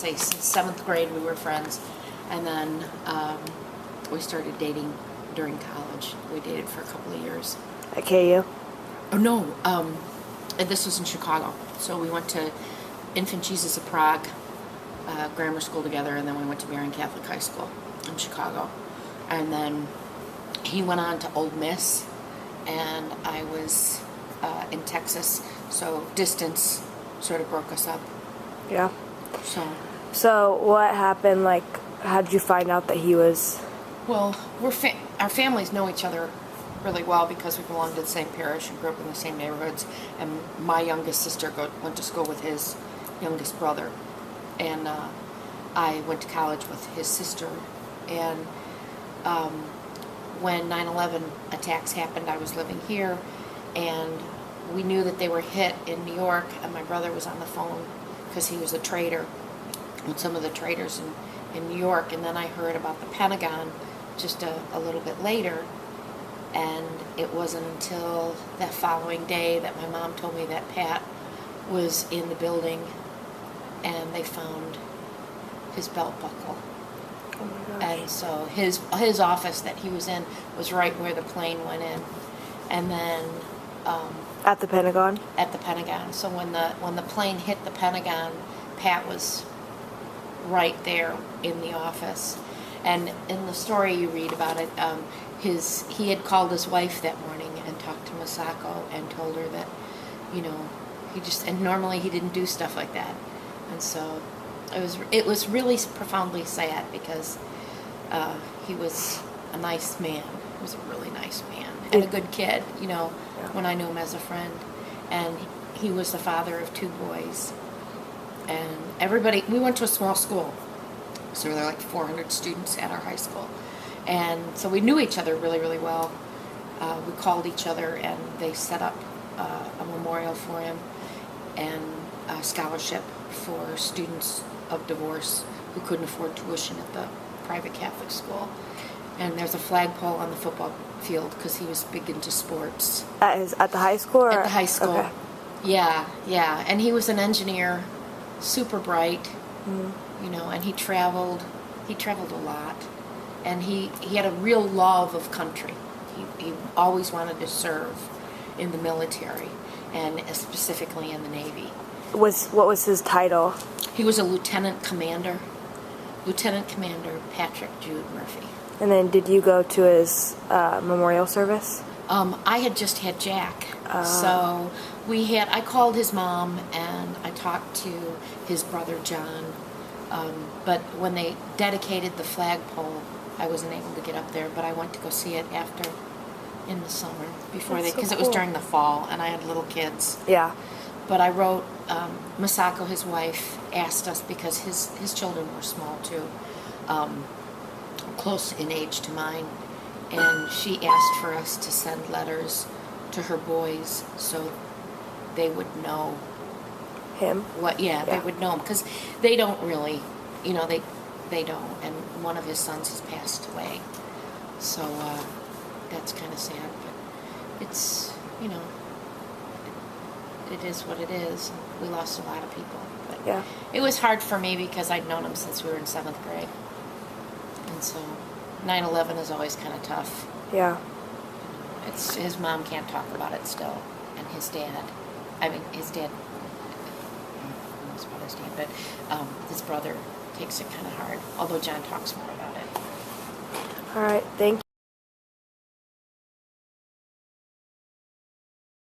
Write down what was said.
say since 7th grade we were friends, and then we started dating during college. We dated for a couple of years. At KU? Oh no, and this was in Chicago. So we went to Infant Jesus of Prague grammar school together, and then we went to Marian Catholic High School in Chicago. And then he went on to Ole Miss, and I was in Texas, so distance sort of broke us up. Yeah. So what happened? Like, how did you find out that he was? well, our families know each other really well because we belonged to the same parish and grew up in the same neighborhoods. And my youngest sister went to school with his youngest brother, and I went to college with his sister. And when 9/11 attacks happened, I was living here, and we knew that they were hit in New York, and my brother was on the phone because he was a trader with some of the traders in New York. And then I heard about the Pentagon just a little bit later, and it wasn't until that following day that my mom told me that Pat was in the building, and they found his belt buckle. Oh my gosh. And so his office that he was in was right where the plane went in, and then At the Pentagon? at the Pentagon. So when the plane hit the Pentagon, Pat was right there in the office. And in the story you read about it, he had called his wife that morning and talked to Masako and told her that, and normally he didn't do stuff like that. And so it was really profoundly sad because he was a nice man. He was a really nice man and a good kid, when I knew him as a friend. And he was the father of 2 boys. And we went to a small school. So there were like 400 students at our high school. And so we knew each other really, really well. We called each other, and they set up a memorial for him and a scholarship for students of divorce who couldn't afford tuition at the private Catholic school. And there's a flagpole on the football field because he was big into sports. At the high school? Or? At the high school. Okay. Yeah. And he was an engineer, super bright, and he traveled a lot. And he had a real love of country. He always wanted to serve in the military, and specifically in the Navy. What was his title? He was a lieutenant commander. Lieutenant Commander Patrick Jude Murphy. And then did you go to his memorial service? I had just had Jack. So I called his mom, and I talked to his brother John. But when they dedicated the flagpole, I wasn't able to get up there, but I went to go see it after in the summer because it was during the fall, and I had little kids. Yeah. But I wrote, Masako, his wife, asked us, because his children were small too, close in age to mine, and she asked for us to send letters to her boys so they would know him. They would know him, because they don't really, they don't, and one of his sons has passed away, so that's kind of sad, but it's, it is what it is. We lost a lot of people, but Yeah. it was hard for me because I'd known him since we were in 7th grade, and so 9/11 is always kind of tough. Yeah. His mom can't talk about it still, and his dad knows about his dad, but his brother takes it kind of hard, although John talks more about it. All right. Thank you.